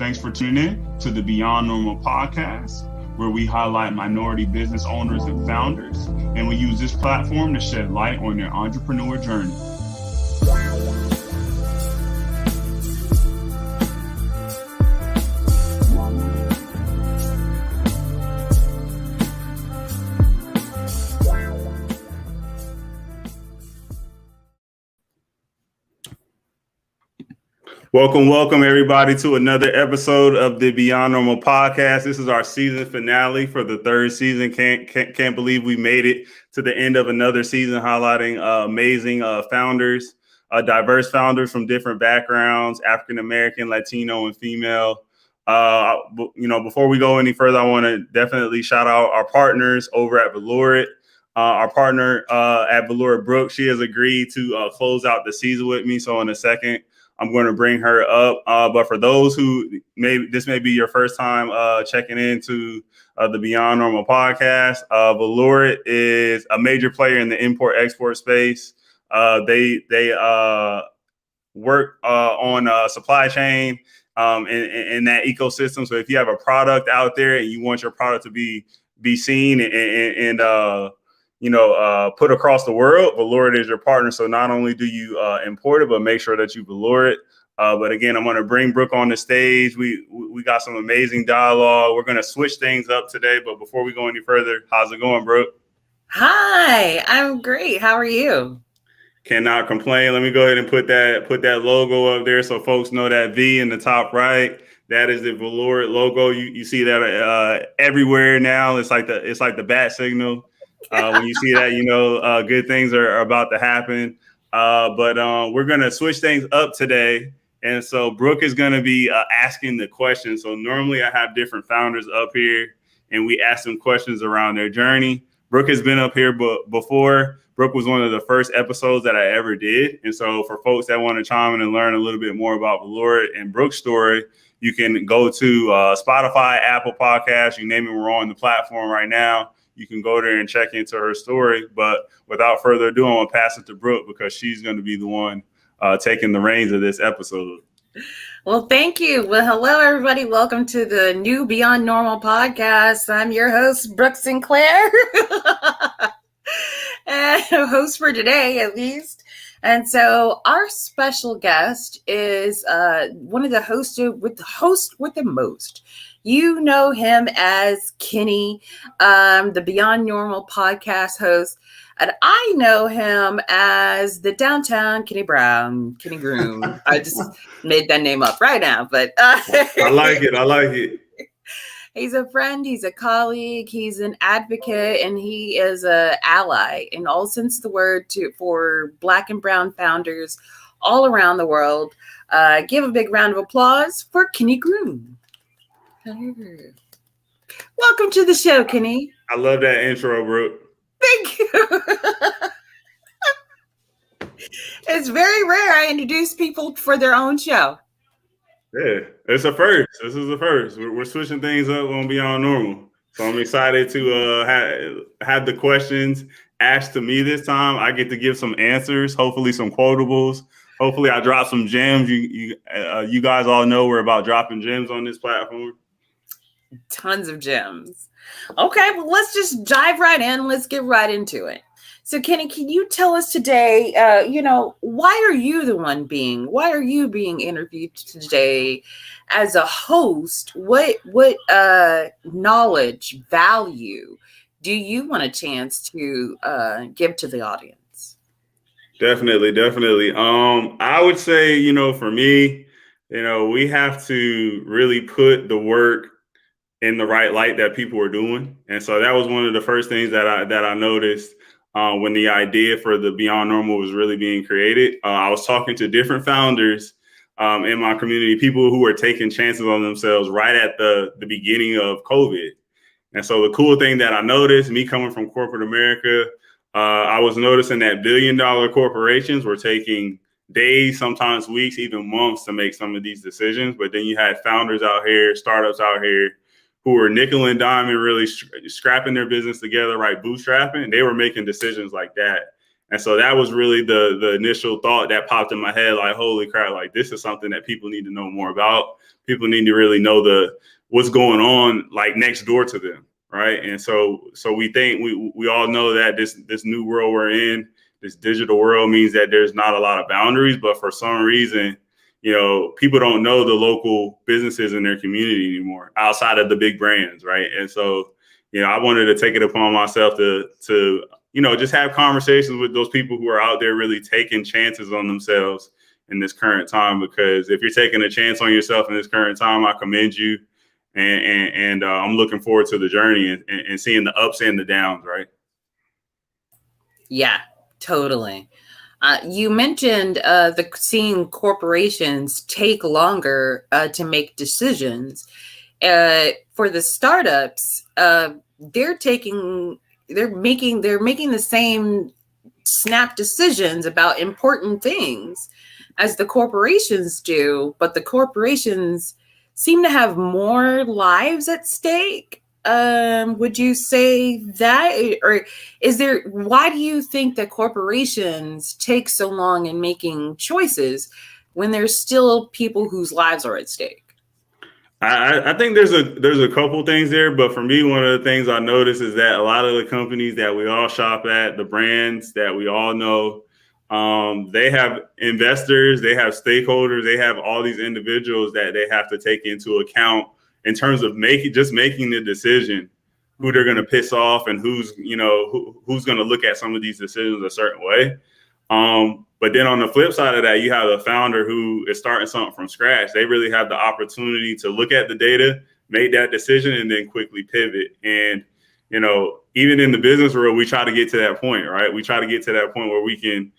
Thanks for tuning in to the Beyond Normal podcast, where we highlight minority business owners and founders, and we use this platform to shed light on their entrepreneur journey. Welcome everybody to another episode of the Beyond Normal podcast. This is our season finale for the third season. Can't believe we made it to the end of another season, highlighting amazing founders, diverse founders from different backgrounds, African American, Latino, and female. Before we go any further, I want to definitely shout out our partners over at Velourit. Our partner at Velourit, Brooke, she has agreed to close out the season with me. So in a second, I'm going to bring her up. But for those who this may be your first time checking into the Beyond Normal podcast, Velourit is a major player in the import-export space. They work on supply chain in that ecosystem. So if you have a product out there and you want your product to be seen and put across the world, Velourit is your partner. So not only do you import it, but make sure that you Velourit. But again, I'm going to bring Brooke on the stage. We got some amazing dialogue. We're going to switch things up today. But before we go any further, how's it going, Brooke? Hi, I'm great. How are you? Cannot complain. Let me go ahead and put that logo up there so folks know that V in the top right. That is the Velourit logo. You see that everywhere now. It's like the bat signal. When you see that, good things are about to happen. But we're going to switch things up today. And so Brooke is going to be asking the questions. So normally I have different founders up here and we ask them questions around their journey. Brooke has been up here before. Brooke was one of the first episodes that I ever did. And so for folks that want to chime in and learn a little bit more about Velourit and Brooke's story, you can go to Spotify, Apple Podcasts, you name it, we're on the platform right now. You can go there and check into her story. But without further ado, I'm going to pass it to Brooke because she's going to be the one taking the reins of this episode. Well, thank you. Well, hello, everybody. Welcome to the new Beyond Normal podcast. I'm your host, Brooke Sinclair, and a host for today, at least. And so our special guest is one of the hosts with the most. You know him as Kenny, the Beyond Normal podcast host. And I know him as the downtown Kenny Groom. I just made that name up right now, but I like it. He's a friend, he's a colleague, he's an advocate, and he is an ally in all sense of the word for Black and Brown founders all around the world. Give a big round of applause for Kenny Groom. Welcome to the show, Kenny. I love that intro, Brooke. Thank you. It's very rare I introduce people for their own show. Yeah, it's a first. This is the first. We're switching things up on Beyond Normal. So I'm excited to have the questions asked to me this time. I get to give some answers, hopefully some quotables. Hopefully I drop some gems. You guys all know we're about dropping gems on this platform. Tons of gems. Okay, well, let's just dive right in. Let's get right into it. So, Kenny, can you tell us today, why are you being interviewed today as a host? What knowledge, value do you want a chance to give to the audience? Definitely. I would say, for me, we have to really put the work in the right light that people are doing. And so that was one of the first things that I noticed when the idea for the Beyond Normal was really being created. I was talking to different founders in my community, people who were taking chances on themselves right at the beginning of COVID. And so the cool thing that I noticed, me coming from corporate America, I was noticing that billion-dollar corporations were taking days, sometimes weeks, even months to make some of these decisions. But then you had founders out here, startups out here, who were nickel and diming, really scrapping their business together, right? Bootstrapping. They were making decisions like that. And so that was really the initial thought that popped in my head, like, holy crap, like this is something that people need to know more about. People need to really know what's going on like next door to them. Right. And so we think we all know that this new world we're in, this digital world, means that there's not a lot of boundaries. But for some reason, people don't know the local businesses in their community anymore outside of the big brands. Right. And so, I wanted to take it upon myself to just have conversations with those people who are out there really taking chances on themselves in this current time. Because if you're taking a chance on yourself in this current time, I commend you. And I'm looking forward to the journey and seeing the ups and the downs, right? Yeah, totally. You mentioned seeing corporations take longer to make decisions. For the startups, they're making the same snap decisions about important things as the corporations do, but the corporations seem to have more lives at stake. Would you say that, or why do you think that corporations take so long in making choices when there's still people whose lives are at stake? I think there's a couple things there, but for me, one of the things I notice is that a lot of the companies that we all shop at, the brands that we all know, they have investors, they have stakeholders, they have all these individuals that they have to take into account in terms of making the decision who they're going to piss off and who's going to look at some of these decisions a certain way. But then on the flip side of that, you have a founder who is starting something from scratch. They really have the opportunity to look at the data, make that decision, and then quickly pivot. And, even in the business world, we try to get to that point, right? We try to get to that point where we can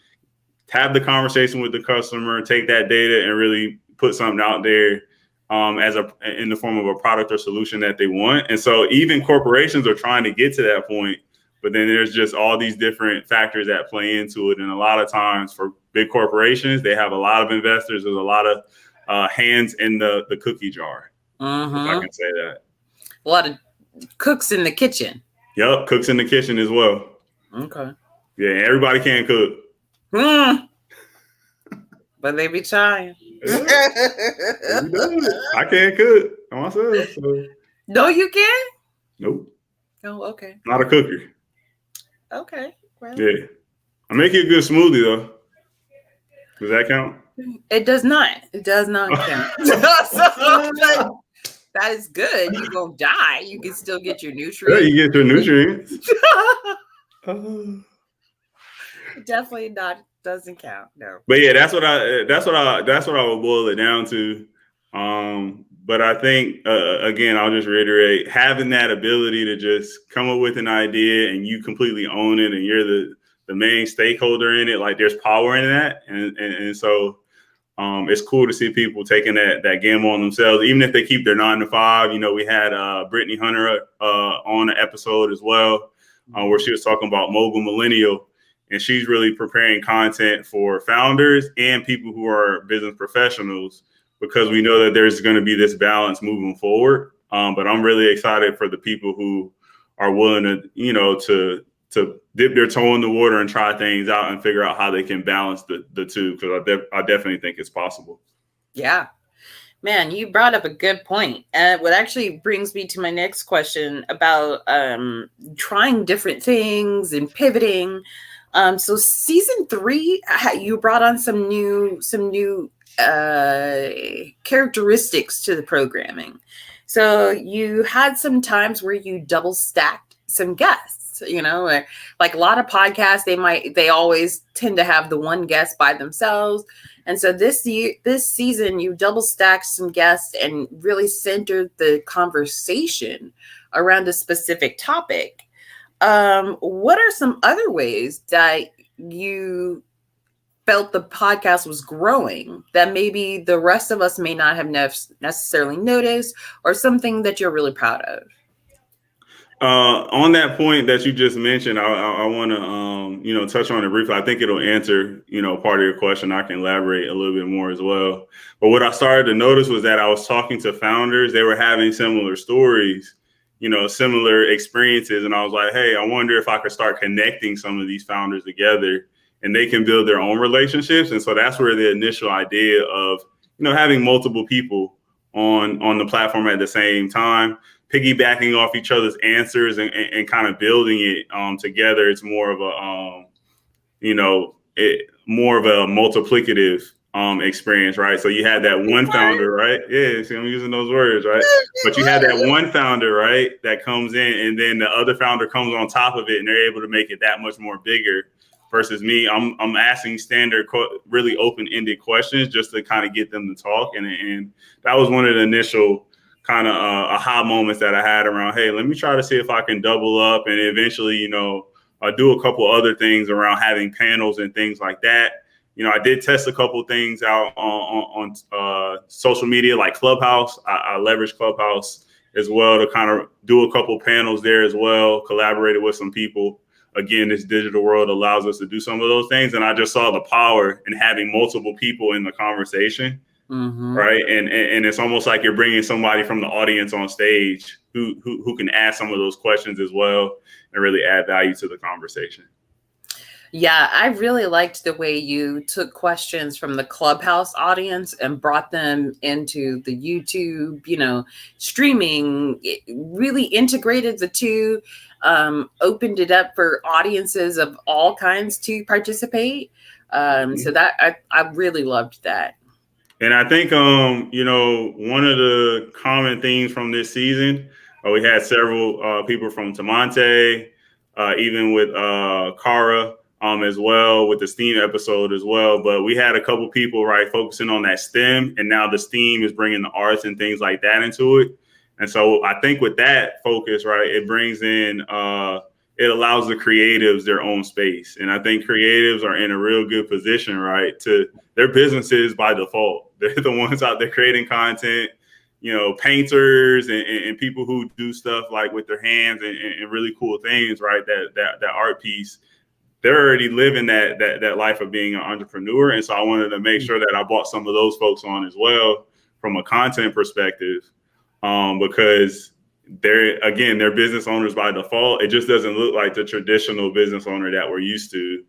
have the conversation with the customer, take that data and really put something out there in the form of a product or solution that they want. And so even corporations are trying to get to that point. But then there's just all these different factors that play into it. And a lot of times for big corporations, they have a lot of investors. There's a lot of hands in the cookie jar, if I can say that. A lot of cooks in the kitchen. Yep, cooks in the kitchen as well. Okay. Yeah, everybody can't cook. But they be trying. Yeah. I can't cook myself. So. No, you can't? Nope. Oh, okay. Not a cooker. Okay. Well. Yeah. I make you a good smoothie though. Does that count? It does not. It does not count. That is good. You're gonna die. You can still get your nutrients. Yeah, you get your nutrients. Definitely not. Doesn't count. No. But yeah, that's what I would boil it down to. But I think again, I'll just reiterate, having that ability to just come up with an idea and you completely own it, and you're the main stakeholder in it. Like there's power in that, and so it's cool to see people taking that gamble on themselves, even if they keep their 9 to 5. We had Brittany Hunter on an episode as well, where she was talking about Mogul Millennial. And she's really preparing content for founders and people who are business professionals, because we know that there's going to be this balance moving forward. But I'm really excited for the people who are willing to dip their toe in the water and try things out and figure out how they can balance the two, because I definitely think it's possible. Yeah. Man, you brought up a good point. What actually brings me to my next question about trying different things and pivoting. So season 3, you brought on some new characteristics to the programming. So you had some times where you double stacked some guests, like a lot of podcasts, they always tend to have the one guest by themselves. And so this season you double stacked some guests and really centered the conversation around a specific topic. What are some other ways that you felt the podcast was growing that maybe the rest of us may not have necessarily noticed, or something that you're really proud of? On that point that you just mentioned, I want to touch on it briefly. I think it'll answer part of your question. I can elaborate a little bit more as well. But what I started to notice was that I was talking to founders. They were having similar stories, similar experiences. And I was like, hey, I wonder if I could start connecting some of these founders together and they can build their own relationships. And so that's where the initial idea of, having multiple people on the platform at the same time, piggybacking off each other's answers and kind of building it together. It's more of a, more of a multiplicative experience, right? So you had that one founder, right? Yeah, see, I'm using those words, right? But you had that one founder, right, that comes in, and then the other founder comes on top of it, and they're able to make it that much more bigger. Versus me, I'm asking standard, really open-ended questions just to kind of get them to talk, and that was one of the initial kind of aha moments that I had around, hey, let me try to see if I can double up, and eventually, do a couple other things around having panels and things like that. I did test a couple things out on social media like Clubhouse. I leveraged Clubhouse as well to kind of do a couple panels there as well, collaborated with some people. Again, this digital world allows us to do some of those things. And I just saw the power in having multiple people in the conversation, right? And it's almost like you're bringing somebody from the audience on stage who can ask some of those questions as well and really add value to the conversation. Yeah, I really liked the way you took questions from the Clubhouse audience and brought them into the YouTube, streaming. It really integrated the two, opened it up for audiences of all kinds to participate. So that I really loved that. And I think, one of the common themes from this season, we had several people from Tamonte, even with Kara, as well with the STEAM episode as well. But we had a couple people, right, focusing on that STEM, and now the STEAM is bringing the arts and things like that into it. And so I think with that focus, right, it brings in, it allows the creatives their own space. And I think creatives are in a real good position, right, to their businesses by default. They're the ones out there creating content, painters and people who do stuff like with their hands and really cool things, right, that art piece. They're already living that life of being an entrepreneur. And so I wanted to make sure that I brought some of those folks on as well from a content perspective, because they're business owners by default. It just doesn't look like the traditional business owner that we're used to.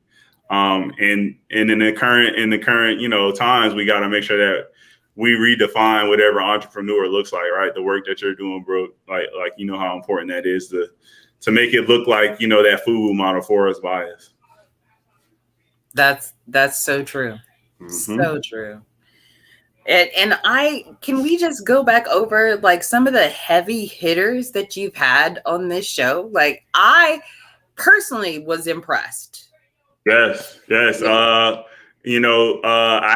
And in the current, times, we got to make sure that we redefine whatever entrepreneur looks like, right? The work that you're doing, Brooke, like how important that is to make it look like, that FUBU model for us by us. That's so true. So true. And can we just go back over like some of the heavy hitters that you've had on this show? Like, I personally was impressed. Yes. I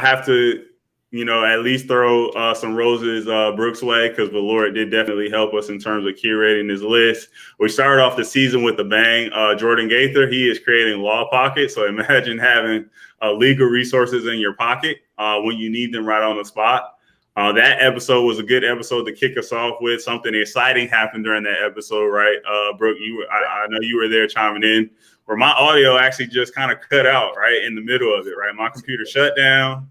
have to, at least throw some roses Brooke's way, because Velourit did definitely help us in terms of curating this list. We started off the season with a bang. Jordan Gaither, he is creating Law Pocket. So imagine having legal resources in your pocket when you need them right on the spot. That episode was a good episode to kick us off with. Something exciting happened during that episode, right? Brooke, I know you were there chiming in, where my audio actually just kind of cut out right in the middle of it, right? My computer shut down.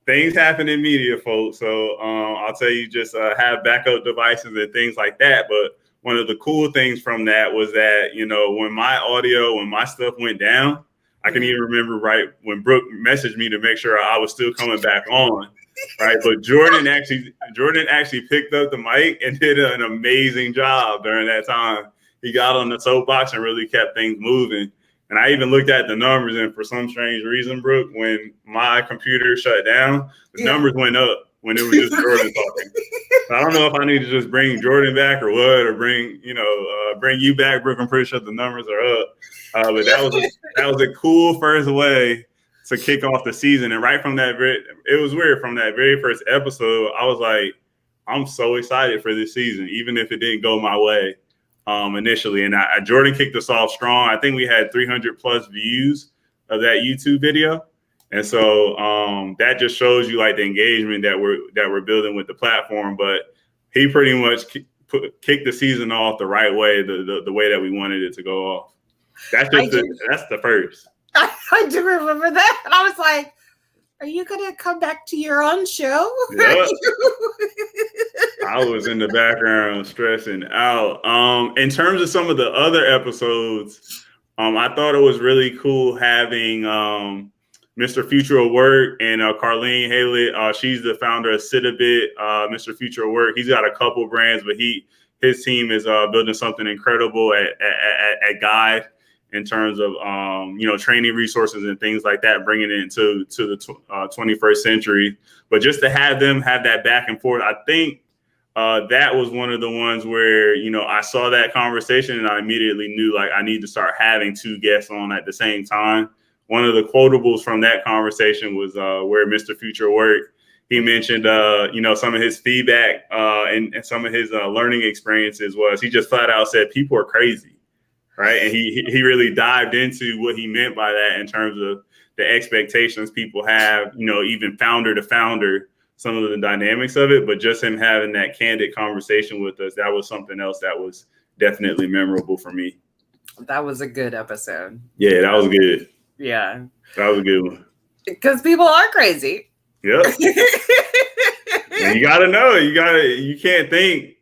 Things happen in media, folks. So I'll tell you, just have backup devices and things like that. But one of the cool things from that was that, when my stuff went down, I can even remember, right, when Brooke messaged me to make sure I was still coming back on, right? But Jordan actually picked up the mic and did an amazing job during that time. He got on the soapbox and really kept things moving. And I even looked at the numbers, and for some strange reason, Brooke, when my computer shut down, the numbers went up when it was just Jordan talking. I don't know if I need to just bring Jordan back or what, or bring you back, Brooke. I'm pretty sure the numbers are up. But that was a cool first way to kick off the season. And right from it was weird. From that very first episode, I was like, I'm so excited for this season, even if it didn't go my way initially. And Jordan kicked us off strong. I think we had 300 plus views of that YouTube video. And so that just shows you like the engagement that we're building with the platform. But he pretty much kicked the season off the right way, the way that we wanted it to go off. That's the first. I do remember that. And I was like, are you going to come back to your own show? Yep. I was in the background stressing out. In terms of some of the other episodes, I thought it was really cool having Mr. Future of Work and Carlene Haylett. She's the founder of Citabit. Mr. Future of Work. He's got a couple brands, but his team is building something incredible at Guide in terms of training resources and things like that, bringing it into the 21st century. But just to have them have that back and forth, I think that was one of the ones where, I saw that conversation and I immediately knew like I need to start having two guests on at the same time. One of the quotables from that conversation was where Mr. Future worked. He mentioned, some of his feedback and some of his learning experiences was he just flat out said people are crazy, right? And he really dived into what he meant by that in terms of the expectations people have, even founder to founder, some of the dynamics of it, but just him having that candid conversation with us, that was something else that was definitely memorable for me. That was a good episode. Yeah, that was good. Yeah. That was a good one. Because people are crazy. Yep. And you gotta know, you can't think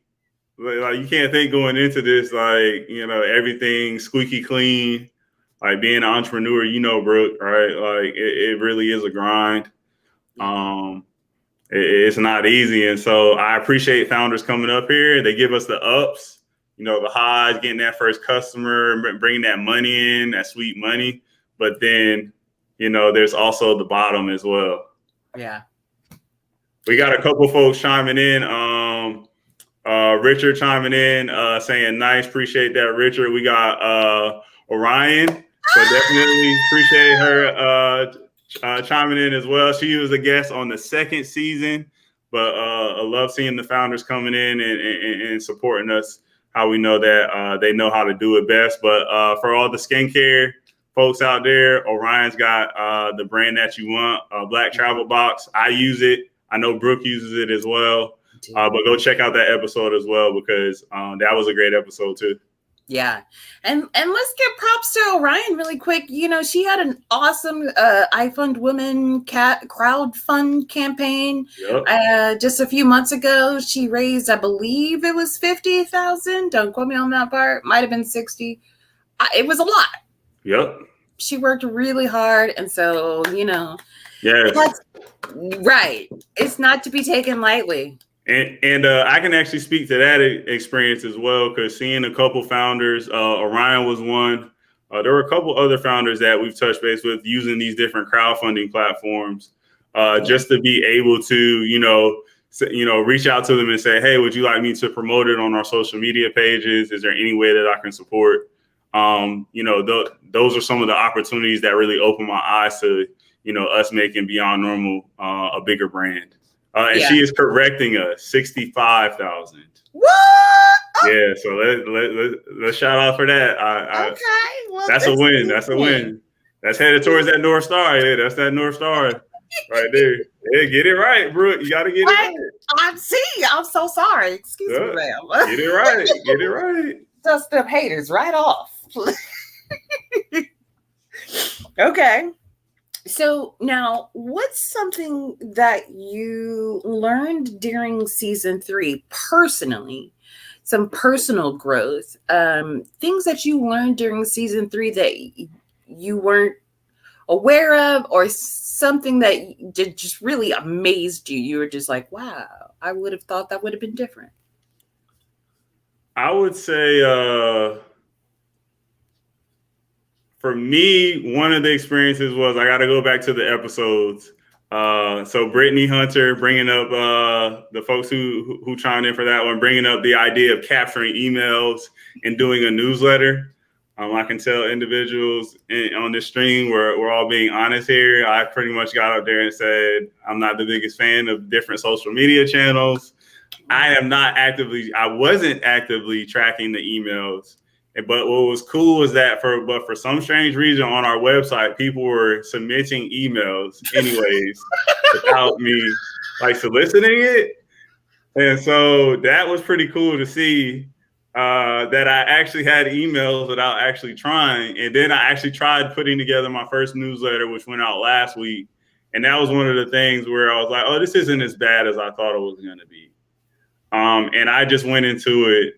going into this like, everything squeaky clean, like being an entrepreneur, Brooke, right? Like it really is a grind. It's not easy. And so I appreciate founders coming up here. They give us the ups, the highs, getting that first customer, bringing that money in, that sweet money. But then, there's also the bottom as well. Yeah. We got a couple folks chiming in. Richard chiming in, saying nice. Appreciate that, Richard. We got Orion. So definitely appreciate her chiming in as well. She was a guest on the second season, but I love seeing the founders coming in and supporting us, how we know that they know how to do it best. But for all the skincare folks out there, Orion's got the brand that you want, Black Travel Box. I use it. I know Brooke uses it as well. But go check out that episode as well, because that was a great episode too. Yeah. And let's give props to Orion really quick. She had an awesome I Fund Women crowdfund campaign. Yep. Just a few months ago. She raised, I believe it was 50,000. Don't quote me on that part. Might have been 60. It was a lot. Yep. She worked really hard. And so, yes. Right. It's not to be taken lightly. And I can actually speak to that experience as well, because seeing a couple founders, Orion was one. There were a couple other founders that we've touched base with using these different crowdfunding platforms, just to be able to, reach out to them and say, hey, would you like me to promote it on our social media pages? Is there any way that I can support? Those are some of the opportunities that really open my eyes to, us making Beyond Normal a bigger brand. And she is correcting us, 65,000. What? Oh. Yeah, so let's shout out for that. Okay, well, that's a win. That's a win. That's headed towards that North Star. Yeah, that's that North Star right there. Yeah, get it right, Brooke. You got to get it right. I'm so sorry. Excuse me, ma'am. Get it right. Get it right. Dust them haters right off. Okay. So now, what's something that you learned during season 3 personally? Some personal growth, things that you learned during season 3 that you weren't aware of, or something that just really amazed you. You were just like, wow, I would have thought that would have been different. I would say, for me, one of the experiences was I got to go back to the episodes. So Brittany Hunter bringing up the folks who chimed in for that one, bringing up the idea of capturing emails and doing a newsletter. I can tell individuals on this stream, we're all being honest here. I pretty much got up there and said, I'm not the biggest fan of different social media channels. I wasn't actively tracking the emails. But what was cool was that for some strange reason on our website, people were submitting emails anyways without me soliciting it. And so that was pretty cool to see that I actually had emails without actually trying. And then I actually tried putting together my first newsletter, which went out last week. And that was one of the things where I was like, oh, this isn't as bad as I thought it was going to be. And I just went into it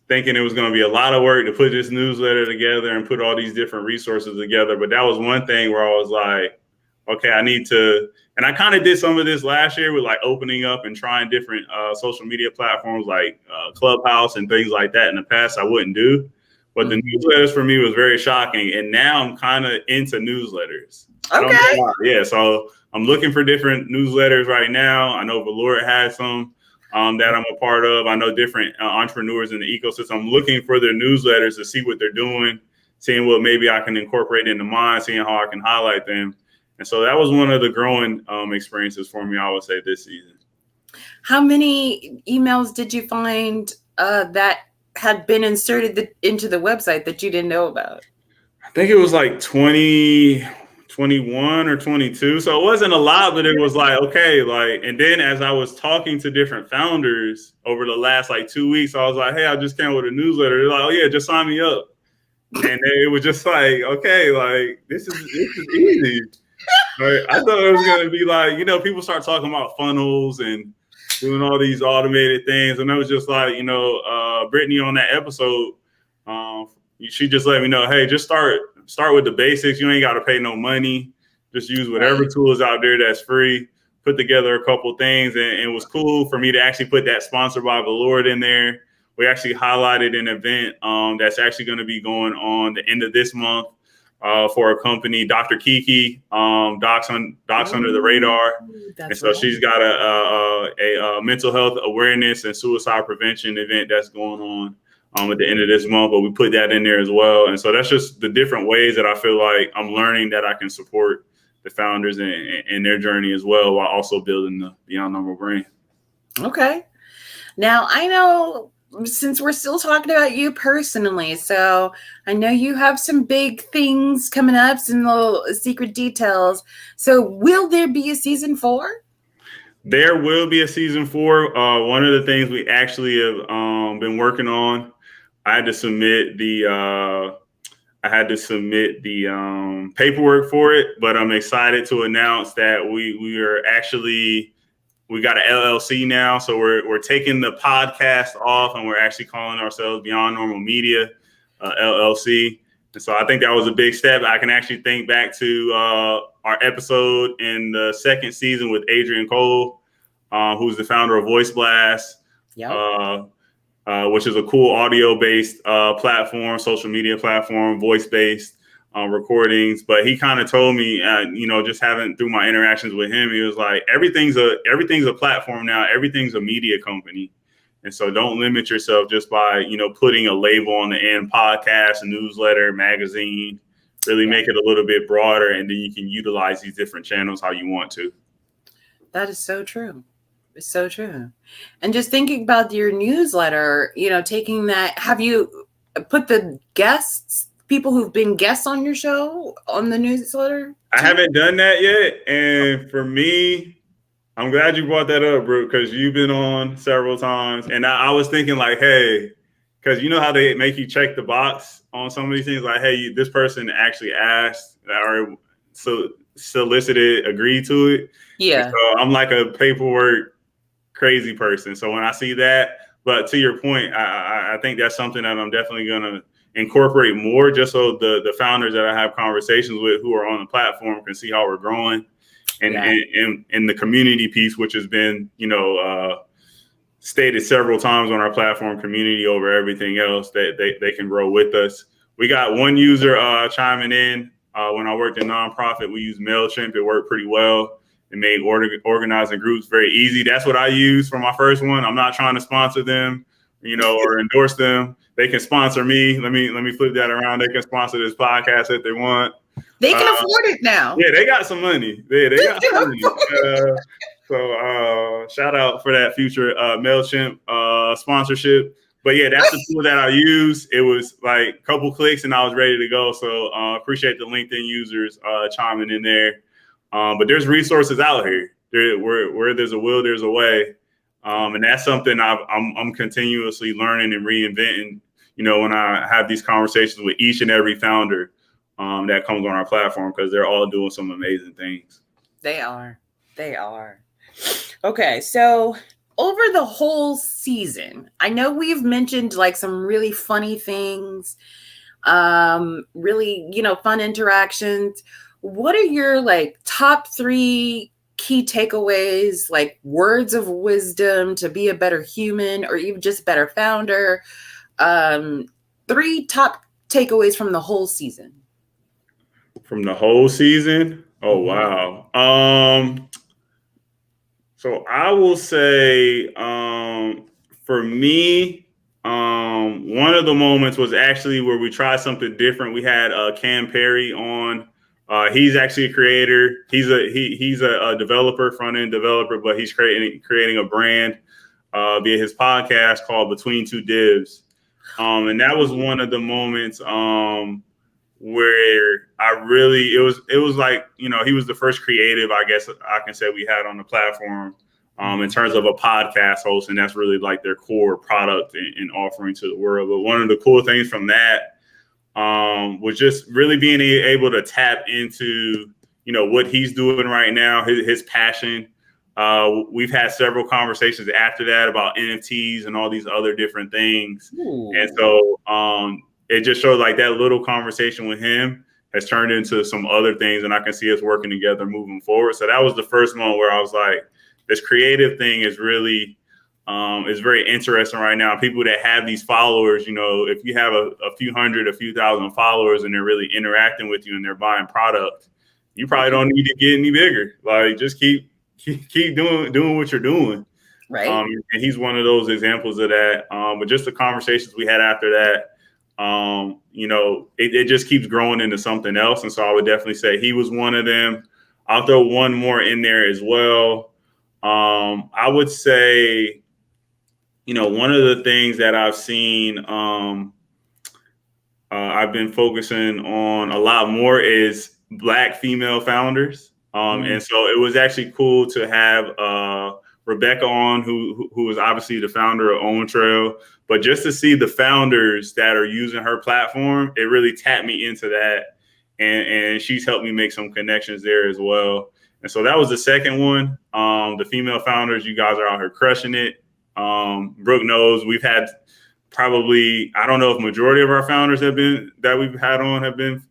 thinking it was going to be a lot of work to put this newsletter together and put all these different resources together. But that was one thing where I was like, okay, I need to, and I kind of did some of this last year with like opening up and trying different social media platforms like Clubhouse and things like that. In the past, I wouldn't do, but the newsletters for me was very shocking. And now I'm kind of into newsletters. I don't know why. Yeah, so I'm looking for different newsletters right now. I know Velourit has some that I'm a part of. I know different entrepreneurs in the ecosystem. I'm looking for their newsletters to see what they're doing, seeing what maybe I can incorporate into mine, seeing how I can highlight them. And so that was one of the growing experiences for me, I would say, this season. How many emails did you find that had been inserted into the website that you didn't know about? I think it was like 20, 21 or 22. So it wasn't a lot, but it was like, okay, like, and then as I was talking to different founders over the last like 2 weeks, I was like, hey, I just came with a newsletter. They're like, oh yeah, just sign me up. And it was just like, okay, like this is easy. Right. I thought it was going to be like, you know, people start talking about funnels and doing all these automated things. And I was just like, you know, Brittany on that episode, she just let me know, hey, just start with the basics. You ain't got to pay no money. Just use whatever tool is out there that's free. Put together a couple things. And it was cool for me to actually put that sponsored by Velourit in there. We actually highlighted an event that's actually going to be going on the end of this month. For a company, Dr. Kiki, Docs Under the Radar. And so she's got a mental health awareness and suicide prevention event that's going on at the end of this month, but we put that in there as well. And so that's just the different ways that I feel like I'm learning that I can support the founders in their journey as well, while also building the Beyond Normal brand. Okay. Now, I know, since we're still talking about you personally, so I know you have some big things coming up, some little secret details. So will there be a season 4? There will be a season 4. One of the things we actually have been working on, I had to submit the paperwork for it, but I'm excited to announce that we got an LLC now. So we're taking the podcast off and we're actually calling ourselves Beyond Normal Media LLC. And so I think that was a big step. I can actually think back to our episode in the second season with Adrian Cole, who's the founder of Voice Blast, which is a cool audio-based platform, social media platform, voice-based recordings. But he kind of told me, just through my interactions with him, he was like, everything's a platform now. Everything's a media company. And so don't limit yourself just by, putting a label on the end, podcast, newsletter, magazine, really make it a little bit broader. And then you can utilize these different channels how you want to. That is so true. It's so true. And just thinking about your newsletter, taking that, have you put the people who've been guests on your show on the newsletter? I haven't done that yet. And for me, I'm glad you brought that up, Brooke, because you've been on several times. And I was thinking like, hey, because you know how they make you check the box on some of these things, like, hey, this person actually asked or solicited, agreed to it. Yeah. And so I'm like a paperwork crazy person. So when I see that, but to your point, I think that's something that I'm definitely going to incorporate more, just so the founders that I have conversations with who are on the platform can see how we're growing. And the community piece, which has been, stated several times on our platform, community over everything else, that they can grow with us. We got one user chiming in. When I worked in nonprofit, we used MailChimp. It worked pretty well. It made organizing groups very easy. That's what I used for my first one. I'm not trying to sponsor them, or endorse them. They can sponsor me. Let me flip that around. They can sponsor this podcast if they want. They can afford it now. Yeah, they got some money. They got some money. So shout out for that future MailChimp sponsorship. But yeah, that's the tool that I use. It was like a couple clicks and I was ready to go. So appreciate the LinkedIn users chiming in there. But there's resources out here. Where there's a will, there's a way. And that's something I'm continuously learning and reinventing, when I have these conversations with each and every founder that comes on our platform, because they're all doing some amazing things. They are. Okay. So over the whole season, I know we've mentioned like some really funny things, really, fun interactions. What are your like top 3 key takeaways, like words of wisdom to be a better human or even just better founder? 3 top takeaways from the whole season. From the whole season? Oh, Mm-hmm. wow. So I will say, for me, one of the moments was actually where we tried something different. We had Cam Perry on. He's actually a creator. He's a developer, front end developer, but he's creating a brand via his podcast called Between Two Divs. And that was one of the moments where it was like, he was the first creative, I guess I can say, we had on the platform in terms of a podcast host, and that's really like their core product and offering to the world. But one of the cool things from that was just really being able to tap into what he's doing right now, his passion. We've had several conversations after that about NFTs and all these other different things. Ooh. And so it just showed like that little conversation with him has turned into some other things, and I can see us working together moving forward. So that was the first moment where I was like, this creative thing is really is very interesting right now. People that have these followers, if you have a few hundred, a few thousand followers and they're really interacting with you and they're buying product, you probably don't need to get any bigger. Like, just keep doing what you're doing. Right. And he's one of those examples of that. But just the conversations we had after that, it just keeps growing into something else. And so I would definitely say he was one of them. I'll throw one more in there as well. I would say, one of the things that I've seen, I've been focusing on a lot more is Black female founders. And so it was actually cool to have Rebecca on, who was obviously the founder of Own Trail. But just to see the founders that are using her platform, it really tapped me into that. And she's helped me make some connections there as well. And so that was the second one. The female founders, you guys are out here crushing it. Brooke knows we've had probably, I don't know if majority of our founders have been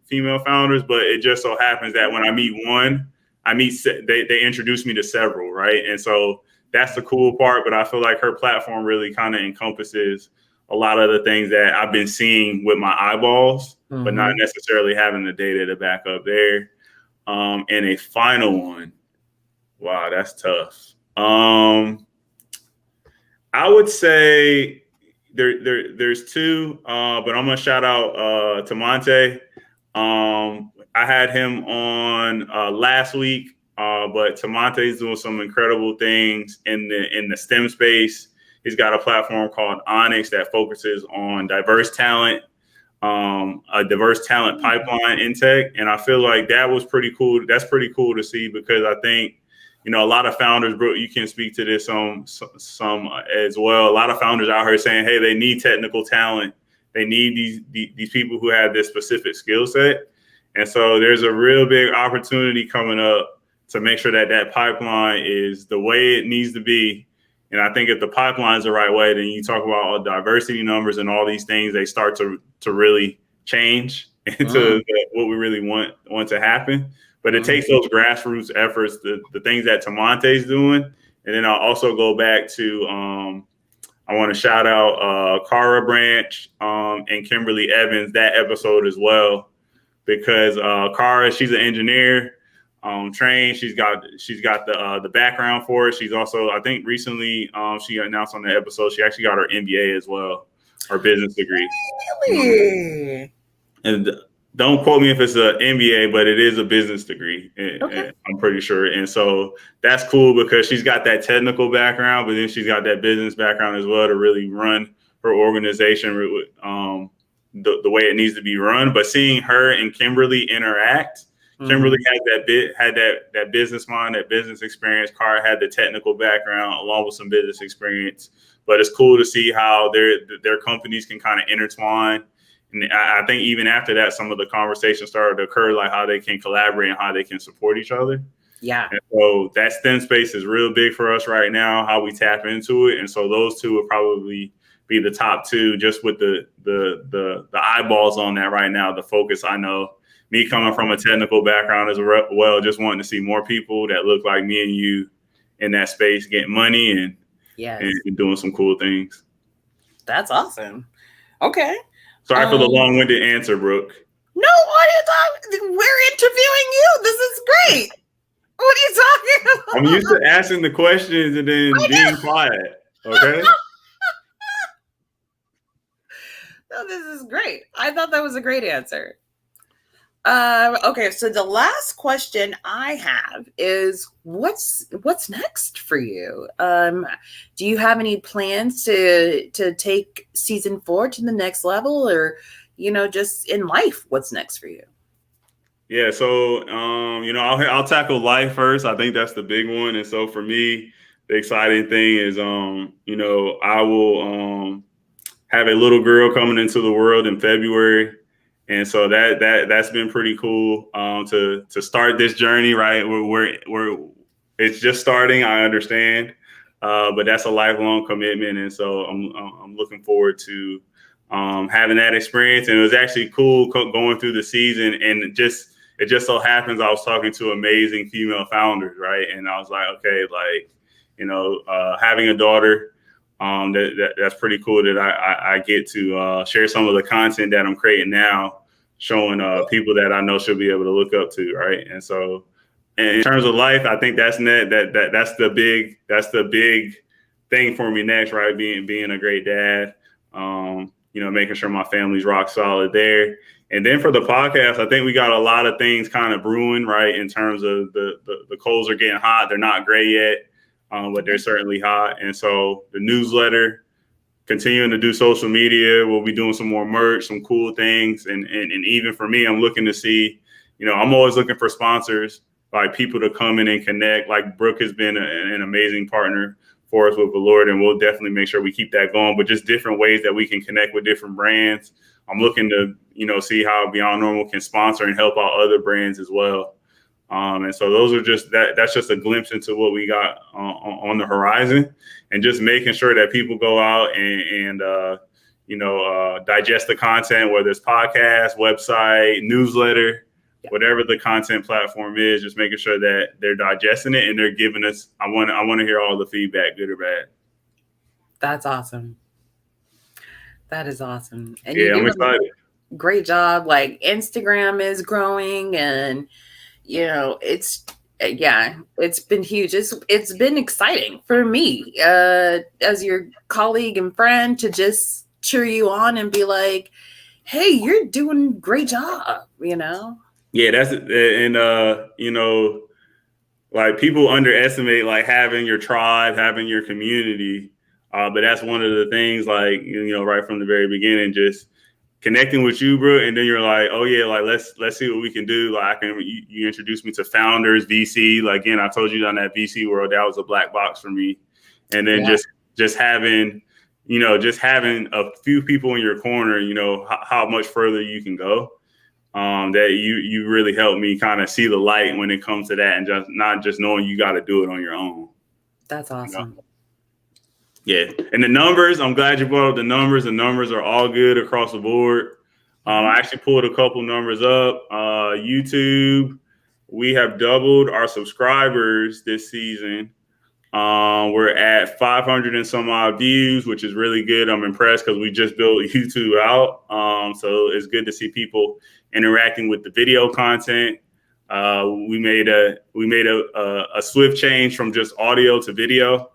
female founders, but it just so happens that when I meet one, they introduce me to several, right? And so that's the cool part. But I feel like her platform really kind of encompasses a lot of the things that I've been seeing with my eyeballs, but not necessarily having the data to back up there. And a final one. Wow, that's tough. I would say there's 2, but I'm gonna shout out to Monte. I had him on last week, but Tamonte's doing some incredible things in the STEM space. He's got a platform called Onyx that focuses on diverse talent, a diverse talent pipeline in tech, and I feel like that was pretty cool. That's pretty cool to see, because I think a lot of founders, Brooke, you can speak to this some as well. A lot of founders out here saying, hey, they need technical talent. They need these people who have this specific skill set. And so there's a real big opportunity coming up to make sure that pipeline is the way it needs to be. And I think if the pipeline is the right way, then you talk about all diversity numbers and all these things, they start to really change into what we really want to happen. But it takes those grassroots efforts, the things that Tamonte's doing. And then I'll also go back to, I want to shout out Cara Branch and Kimberly Evans, that episode as well, because Cara, she's an engineer, trained. She's got the background for it. She's also, I think recently she announced on the episode, she actually got her MBA as well, her business degree. Really? And don't quote me if it's an MBA, but it is a business degree. Okay. I'm pretty sure. And so that's cool, because she's got that technical background, but then she's got that business background as well to really run her organization the way it needs to be run. But seeing her and Kimberly interact, Kimberly had that business mind, that business experience. Cara had the technical background along with some business experience. But it's cool to see how their companies can kind of intertwine. And I think even after that, some of the conversations started to occur, like how they can collaborate and how they can support each other. Yeah. And so that STEM space is real big for us right now, how we tap into it. And so those two would probably be the top two, just with the eyeballs on that right now, the focus. I know me coming from a technical background as well, just wanting to see more people that look like me and you in that space getting money Yes. and doing some cool things. That's awesome. Okay. Sorry for the long-winded answer, Brooke. No, what are you talking? We're interviewing you. This is great. What are you talking about? I'm used to asking the questions and then being quiet. Okay. No, this is great. I thought that was a great answer. Okay, so the last question I have is what's next for you? Do you have any plans to take season 4 to the next level, or just in life, what's next for you? Yeah, so I'll tackle life first. I think that's the big one. And so for me, the exciting thing is I will have a little girl coming into the world in February. And so that's been pretty cool to start this journey, right? We're it's just starting, I understand. But that's a lifelong commitment. And so I'm looking forward to having that experience. And it was actually cool going through the season, and it just so happens I was talking to amazing female founders, right? And I was like, okay, like, having a daughter, that's pretty cool that I get to share some of the content that I'm creating now, showing people that I know should be able to look up to, right? And so, in terms of life, I think that's the big thing for me next, right? Being a great dad, making sure my family's rock solid there. And then for the podcast, I think we got a lot of things kind of brewing, right? In terms of the coals are getting hot. They're not gray yet, but they're certainly hot. And so the newsletter, continuing to do social media, we'll be doing some more merch, some cool things. And even for me, I'm looking to see, I'm always looking for sponsors, like people to come in and connect. Like Brooke has been an amazing partner for us with Velourit, and we'll definitely make sure we keep that going, but just different ways that we can connect with different brands. I'm looking to, see how Beyond Normal can sponsor and help out other brands as well. And so those are that's just a glimpse into what we got on the horizon, and just making sure that people go out and digest the content, whether it's podcast, website, newsletter, whatever the content platform is, just making sure that they're digesting it and they're giving us, I want to hear all the feedback, good or bad. That's awesome. That is awesome. And yeah, I'm excited. Great job. Like Instagram is growing, and it's been huge. It's been exciting for me as your colleague and friend to just cheer you on and be like, hey, you're doing a great job, Yeah, that's and like people underestimate like having your tribe, having your community. But that's one of the things, like, right from the very beginning, just connecting with you, bro. And then you're like, oh yeah, like let's see what we can do. Like you introduced me to founders, VC. Like, again, I told you on that VC world, that was a black box for me. And then just having a few people in your corner, how much further you can go. That you really helped me kind of see the light when it comes to that, and just not just knowing you got to do it on your own. That's awesome. Yeah. And the numbers, I'm glad you brought up the numbers. The numbers are all good across the board. I actually pulled a couple numbers up. YouTube, we have doubled our subscribers this season. We're at 500 and some odd views, which is really good. I'm impressed because we just built YouTube out. So it's good to see people interacting with the video content. We made a swift change from just audio to video.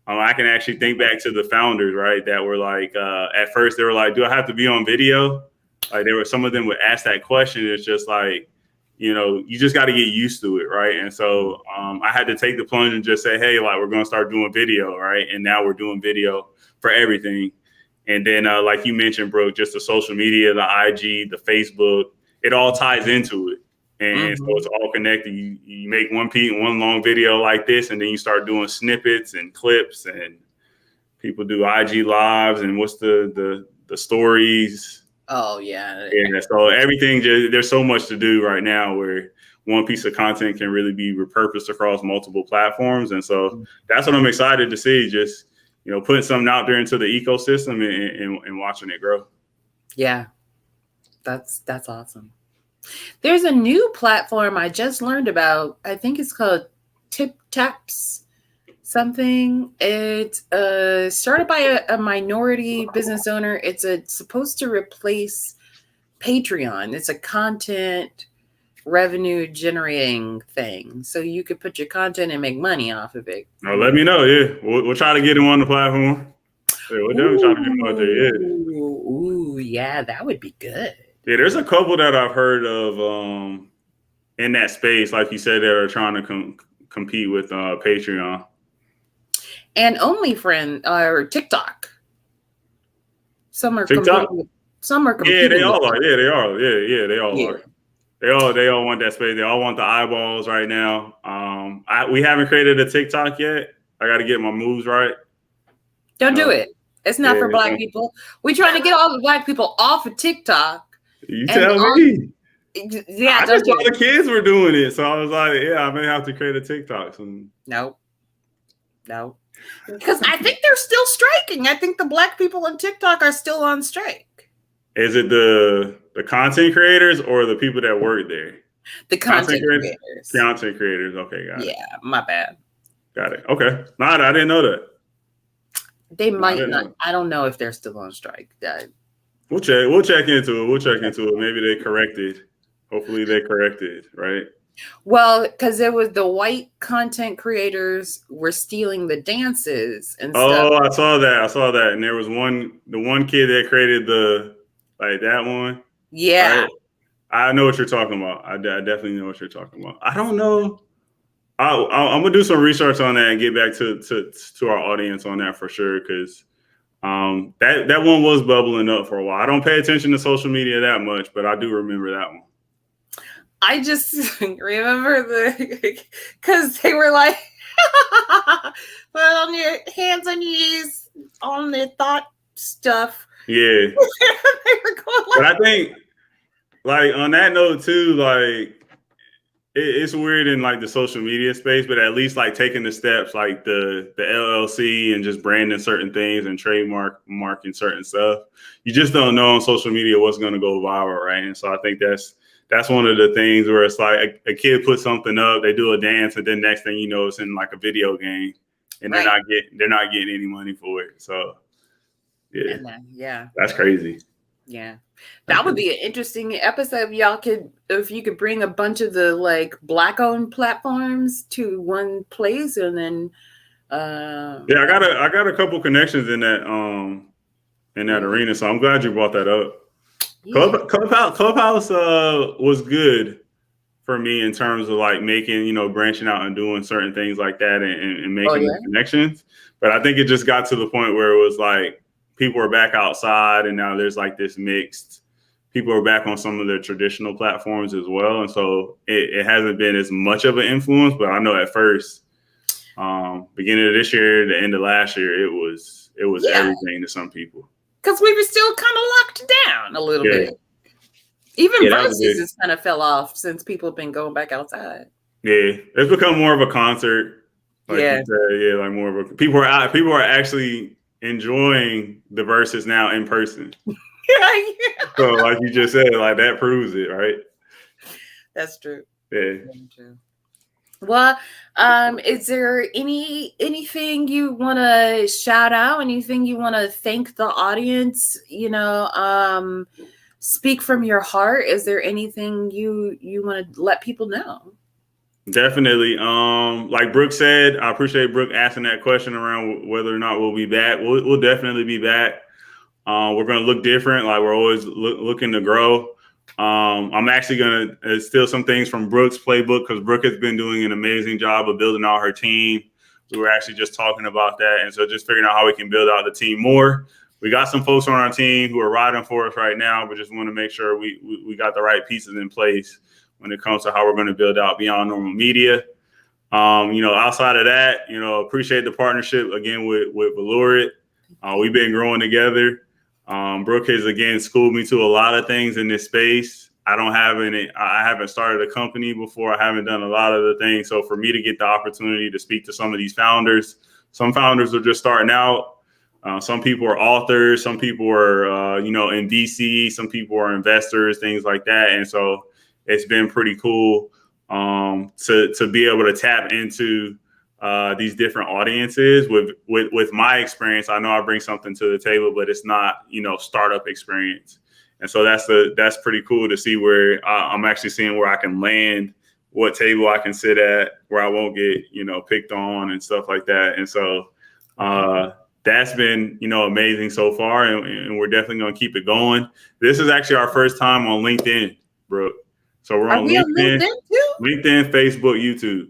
I can actually think back to the founders, right, that were like, at first they were like, do I have to be on video? Like some of them would ask that question. It's just like, you just got to get used to it, right? And so I had to take the plunge and just say, hey, like, we're going to start doing video, right? And now we're doing video for everything. And then like you mentioned, Brooke, just the social media, the IG, the Facebook, it all ties into it. And so it's all connected. You make one long video like this, and then you start doing snippets and clips, and people do IG lives, and what's the stories. Oh yeah. Yeah. So everything, there's so much to do right now where one piece of content can really be repurposed across multiple platforms. And so that's what I'm excited to see, just, putting something out there into the ecosystem and watching it grow. Yeah, that's awesome. There's a new platform I just learned about. I think it's called Tip Taps something. It's started by a minority business owner. It's supposed to replace Patreon. It's a content revenue generating thing. So you could put your content and make money off of it. Oh, let me know. Yeah, we'll try to get him on the platform. Yeah, we'll definitely try to get him out there. Yeah. Ooh, yeah, that would be good. Yeah, there's a couple that I've heard of in that space, like you said, that are trying to compete with Patreon and OnlyFriends or TikTok. Some are TikTok. Some are competing. Yeah, they all are. Yeah, they are. Yeah, they all are. They all want that space. They all want the eyeballs right now. We haven't created a TikTok yet. I got to get my moves right. Don't do it. It's not for Black people. We're trying to get all the Black people off of TikTok. You tell me. Yeah, I just saw the kids were doing it, so I was like, I may have to create a TikTok soon. No. Because I think they're still striking. I think the Black people on TikTok are still on strike. Is it the content creators or the people that work there? The content creators. Content creators. Okay, got it. Yeah, my bad. Got it. Okay. No, I didn't know that. They might not. I don't know if they're still on strike. We'll check into it. Maybe they corrected. Hopefully they corrected, right? Well, because it was the white content creators were stealing the dances and stuff. Oh, I saw that. And there was the one kid that created that one. Yeah. Right? I know what you're talking about. I definitely know what you're talking about. I don't know. I'm gonna do some research on that and get back to our audience on that for sure, because that one was bubbling up for a while. I don't pay attention to social media that much, but I do remember that one. I just remember because they were like, put on your hands and knees on the thought stuff. Yeah. They were going but I think, on that note too, it's weird in the social media space, but at least taking the steps like the LLC and just branding certain things and marking certain stuff. You just don't know on social media what's going to go viral, right? And so I think that's one of the things where it's a kid puts something up, they do a dance, and then next thing you know, it's in a video game, and they're not getting any money for it. So yeah, that's crazy. Yeah, that would be an interesting episode. If you could bring a bunch of the Black-owned platforms to one place, and then I got a couple connections in that arena, so I'm glad you brought that up. Yeah. Clubhouse was good for me in terms of making, branching out and doing certain things like that and making the connections. But I think it just got to the point where it was people are back outside, and now there's this mixed. People are back on some of their traditional platforms as well, and so it hasn't been as much of an influence. But I know at first, beginning of this year, the end of last year, it was everything to some people. Because we were still kind of locked down a little bit. Even Versus has kind of fell off since people have been going back outside. Yeah, it's become more of a concert. More of a people are actually enjoying the Versus now in person. So like you just said, that proves it, right? That's true. Yeah. That's true. Well, is there anything you want to shout out? Anything you want to thank the audience? Speak from your heart. Is there anything you want to let people know? Definitely. Like Brooke said, I appreciate Brooke asking that question around whether or not we'll be back. We'll definitely be back. We're going to look different. We're always looking to grow. I'm actually going to steal some things from Brooke's playbook, because Brooke has been doing an amazing job of building out her team. We were actually just talking about that. And so just figuring out how we can build out the team more. We got some folks on our team who are riding for us right now, but just want to make sure we got the right pieces in place when it comes to how we're going to build out beyond normal media. Outside of that, appreciate the partnership again with Velourit. We've been growing together. Brooke has again schooled me to a lot of things in this space. I haven't started a company before. I haven't done a lot of the things. So for me to get the opportunity to speak to some of these founders, some founders are just starting out. Some people are authors, some people are, in VC, some people are investors, things like that. And so it's been pretty cool to be able to tap into these different audiences with my experience. I know I bring something to the table, but it's not, startup experience. And so that's pretty cool to see where I'm actually seeing where I can land, what table I can sit at, where I won't get, picked on and stuff like that. And so that's been, amazing so far. And we're definitely going to keep it going. This is actually our first time on LinkedIn, Brooke. So we're on LinkedIn too? LinkedIn, Facebook, YouTube.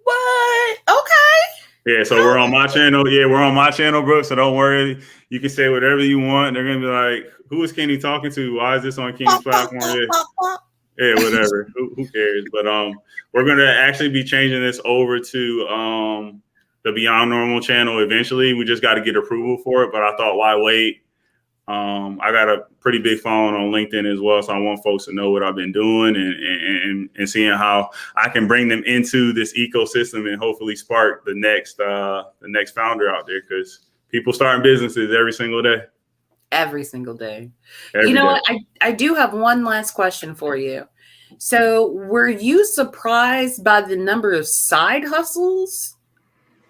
What? Okay. Yeah, so we're on my channel. Yeah, we're on my channel, Brooke. So don't worry. You can say whatever you want. They're going to be like, who is Kenny talking to? Why is this on Kenny's platform? Yeah, whatever. Who cares? But we're going to actually be changing this over to the Beyond Normal channel eventually. We just got to get approval for it. But I thought, why wait? I got a pretty big following on LinkedIn as well. So I want folks to know what I've been doing and seeing how I can bring them into this ecosystem and hopefully spark the next founder out there, because people starting businesses every single day. Every single day. Every day. What? I do have one last question for you. So were you surprised by the number of side hustles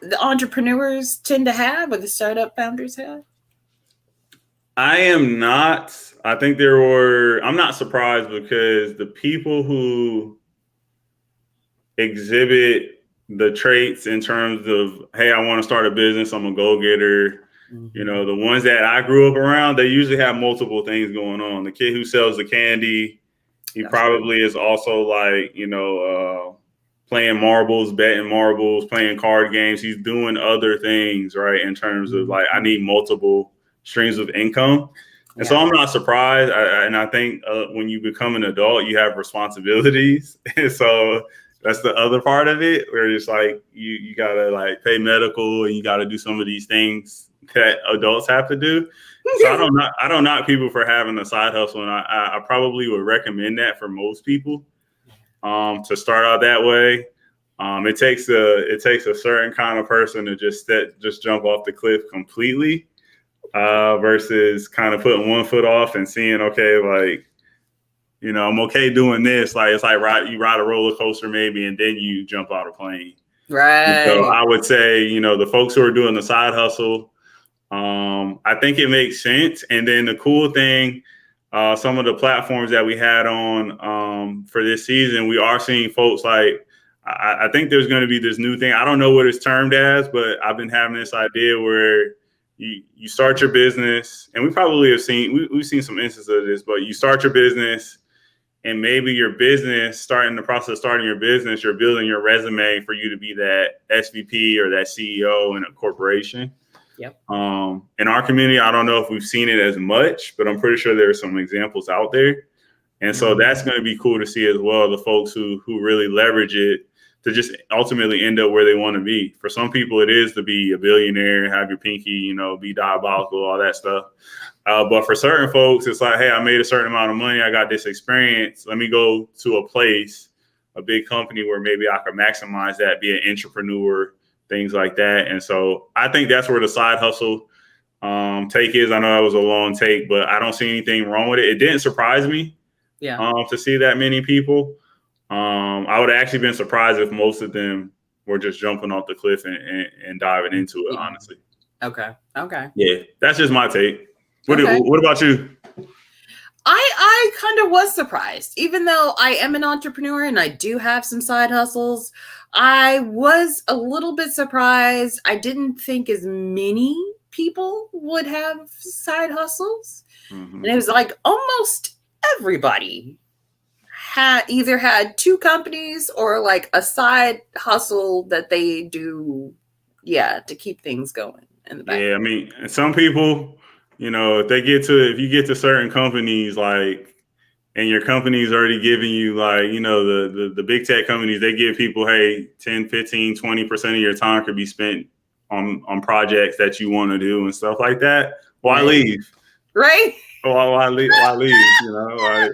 the entrepreneurs tend to have, or the startup founders have? I am not. I think I'm not surprised, because the people who exhibit the traits in terms of, hey, I want to start a business, I'm a go-getter, the ones that I grew up around, they usually have multiple things going on. The kid who sells the candy, he probably is also like, playing marbles, betting marbles, playing card games. He's doing other things, right? In terms of like, I need multiple streams of income. And so I'm not surprised. I think when you become an adult, you have responsibilities. And so that's the other part of it, where it's like, you got to like pay medical, and you got to do some of these things that adults have to do. So I don't knock people for having a side hustle. And I probably would recommend that for most people to start out that way. It takes a certain kind of person to just jump off the cliff completely. Versus kind of putting one foot off and seeing, okay, like, I'm okay doing this. Like, it's like you ride a roller coaster maybe, and then you jump out of a plane. Right. And so I would say, the folks who are doing the side hustle, I think it makes sense. And then the cool thing, some of the platforms that we had on for this season, we are seeing folks like, I think there's going to be this new thing. I don't know what it's termed as, but I've been having this idea where you start your business, and we probably have we've seen some instances of this, but you start your business, and maybe your business, starting the process of starting your business, you're building your resume for you to be that SVP or that CEO in a corporation. Yep. In our community, I don't know if we've seen it as much, but I'm pretty sure there are some examples out there. And so that's going to be cool to see as well, the folks who really leverage it to just ultimately end up where they want to be. For some people, it is to be a billionaire, have your pinky, be diabolical, all that stuff. But for certain folks, it's like, hey, I made a certain amount of money. I got this experience. Let me go to a place, a big company where maybe I could maximize that, be an entrepreneur, things like that. And so I think that's where the side hustle take is. I know that was a long take, but I don't see anything wrong with it. It didn't surprise me to see that many people. I would have actually been surprised if most of them were just jumping off the cliff and diving into it, honestly. Okay. Yeah, that's just my take. What about you? I kind of was surprised. Even though I am an entrepreneur and I do have some side hustles, I was a little bit surprised. I didn't think as many people would have side hustles. And it was like almost everybody either had two companies or like a side hustle that they do, to keep things going in the back. Yeah, I mean, some people, if you get to certain companies, like, and your company's already giving you, like, the big tech companies, they give people, hey, 10, 15, 20% of your time could be spent on projects that you want to do and stuff like that. Why leave? Right. Why leave? Why leave? You know, like,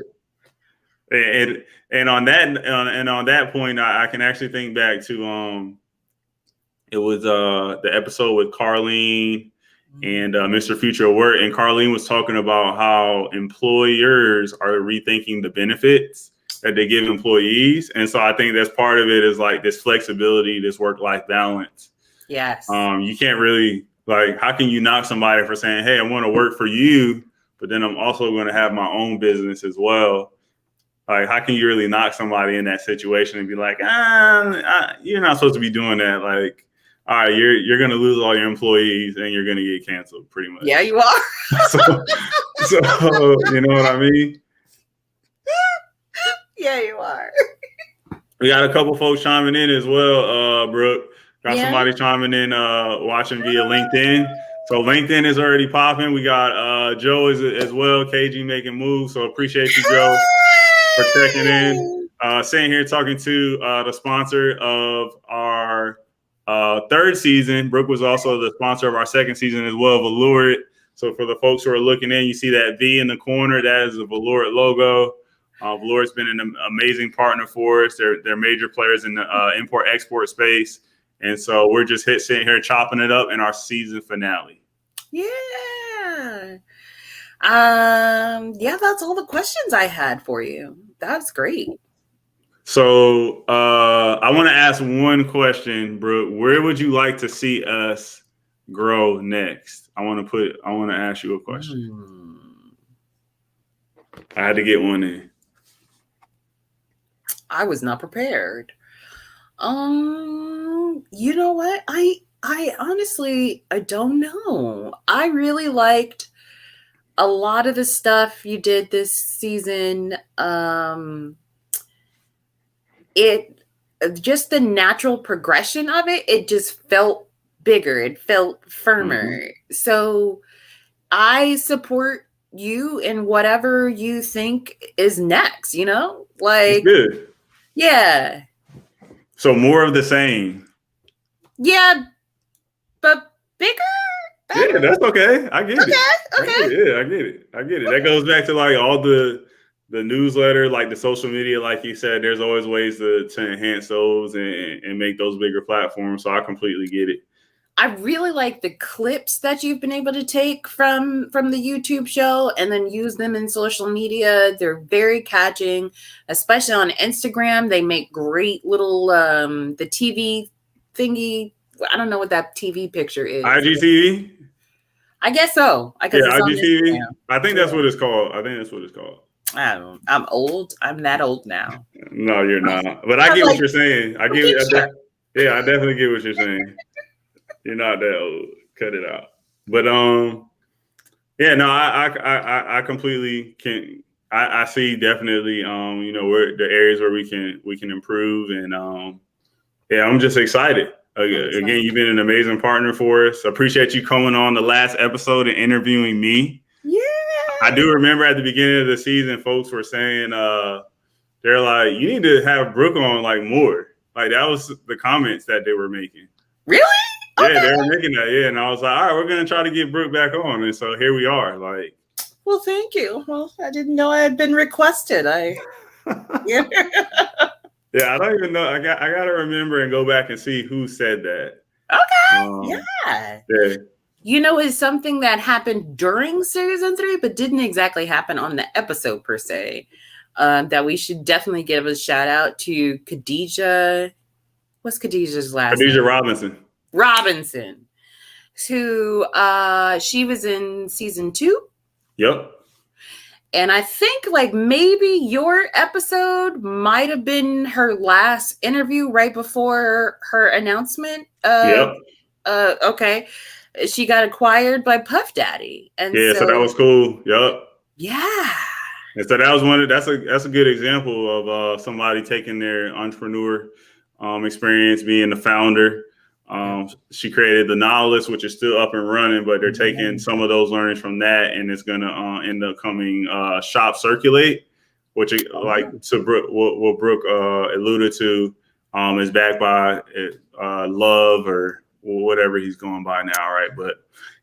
and on that point, I can actually think back to it was the episode with Carlene and Mr. Future at Work, and Carlene was talking about how employers are rethinking the benefits that they give employees, and so I think that's part of it is like this flexibility, this work-life balance. Yes. You can't really like, how can you knock somebody for saying, "Hey, I want to work for you," but then I'm also going to have my own business as well? Like, how can you really knock somebody in that situation and be like, you're not supposed to be doing that? Like, all right, you're going to lose all your employees and you're going to get canceled, pretty much. Yeah, you are. so, you know what I mean? Yeah, you are. We got a couple folks chiming in as well, Brooke. Got somebody chiming in, watching via LinkedIn. So LinkedIn is already popping. We got Joe as well, KG making moves. So appreciate you, Joe, for checking in. Sitting here talking to the sponsor of our third season. Brooke was also the sponsor of our second season as well, Velourit. So for the folks who are looking in, you see that V in the corner. That is the Velourit logo. Velourit's been an amazing partner for us. They're major players in the import-export space. And so we're just sitting here chopping it up in our season finale. Yeah. Yeah, that's all the questions I had for you. That's great. So I want to ask one question, Brooke. Where would you like to see us grow next? I want to ask you a question. I had to get one in. I was not prepared. You know what? I honestly, I don't know. I really liked a lot of the stuff you did this season. It just the natural progression of it just felt bigger. It felt firmer. Mm-hmm. So I support you in whatever you think is next, you know? Like, that's good. Yeah. So more of the same. Yeah, but bigger? Yeah, that's okay. I get it. Okay. I get it. That goes back to like all the newsletter, like the social media, like you said, there's always ways to enhance those and make those bigger platforms. So I completely get it. I really like the clips that you've been able to take from the YouTube show and then use them in social media. They're very catching, especially on Instagram. They make great little the TV thingy. I don't know what that TV picture is. IGTV? I guess so. Yeah, IGTV. I think that's what it's called. I don't know. I'm old. I'm that old now. No, you're not. But I get what you're saying. I definitely get what you're saying. You're not that old. Cut it out. But yeah, no, I completely can. I see definitely where the areas where we can improve, and yeah, I'm just excited. Again, you've been an amazing partner for us. I appreciate you coming on the last episode and interviewing me. Yeah. I do remember at the beginning of the season, folks were saying they're like, you need to have Brooke on like more. Like that was the comments that they were making. Really? Yeah, okay. They were making that. Yeah, and I was like, all right, we're gonna try to get Brooke back on, and so here we are. Like, well, thank you. Well, I didn't know I had been requested. Yeah. Yeah, I don't even know. I got to remember and go back and see who said that. Okay. Yeah. You know, it's something that happened during season 3, but didn't exactly happen on the episode per se. That we should definitely give a shout out to Khadijah. What's Khadijah's last name? Khadijah Robinson. Who she was in season 2. Yep. And I think like maybe your episode might have been her last interview right before her announcement. Yep. Okay. She got acquired by Puff Daddy. And so that was cool. Yep. Yeah. And so that was that's a good example of somebody taking their entrepreneur experience, being the founder. She created the Nautilus, which is still up and running, but they're taking some of those learnings from that, and it's going to end up coming Shop Circulate, which like to Brooke, what Brooke alluded to, is backed by Love or whatever he's going by now, right? But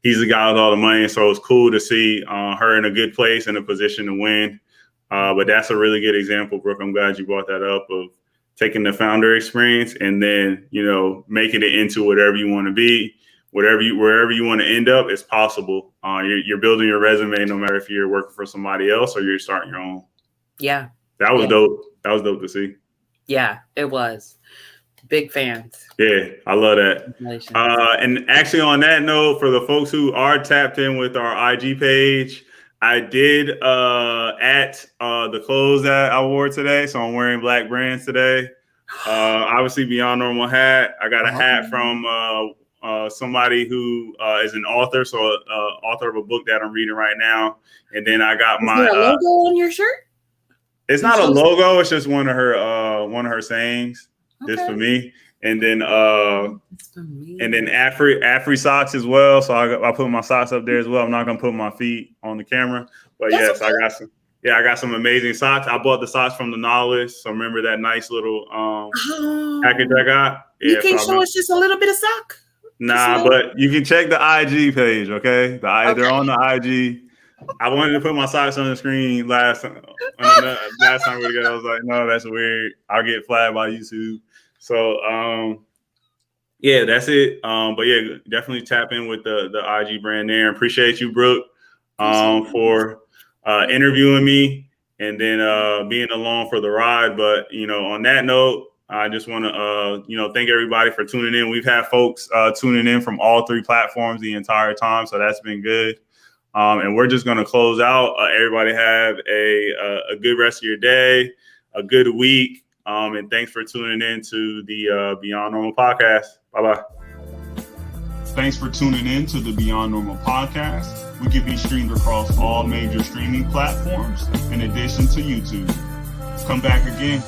he's the guy with all the money, so it's cool to see her in a good place, in a position to win. But that's a really good example, Brooke. I'm glad you brought that up, of taking the founder experience and then, making it into whatever you want to be, wherever you want to end up is possible. You're building your resume, no matter if you're working for somebody else or you're starting your own. Yeah. That was dope. That was dope to see. Yeah, it was. Big fans. Yeah, I love that. And actually, on that note, for the folks who are tapped in with our IG page, I did at the clothes that I wore today. So I'm wearing black brands today. Obviously, Beyond Normal hat. I got a hat from somebody who is an author, so author of a book that I'm reading right now. And then I got my logo on your shirt. It's not a logo. It's just one of her sayings. Okay. Just for me. And then Afri socks as well. So I put my socks up there as well. I'm not gonna put my feet on the camera, but yes, okay. I got some amazing socks. I bought the socks from the Novelist. So remember that nice little package I got. Yeah, you can't show us just a little bit of sock. Nah, but you can check the IG page. Okay, they're on the IG. I wanted to put my socks on the screen last time we were together. I was like, no, that's weird. I'll get flagged by YouTube. So, yeah, that's it. But yeah, definitely tap in with the IG brand there. Appreciate you, Brooke, for interviewing me and then being along for the ride. But, on that note, I just want to, thank everybody for tuning in. We've had folks tuning in from all 3 platforms the entire time. So that's been good. And we're just going to close out. Everybody have a good rest of your day, a good week. And thanks for tuning in to the Beyond Normal podcast. Bye-bye. Thanks for tuning in to the Beyond Normal podcast. We can be streamed across all major streaming platforms in addition to YouTube. Come back again.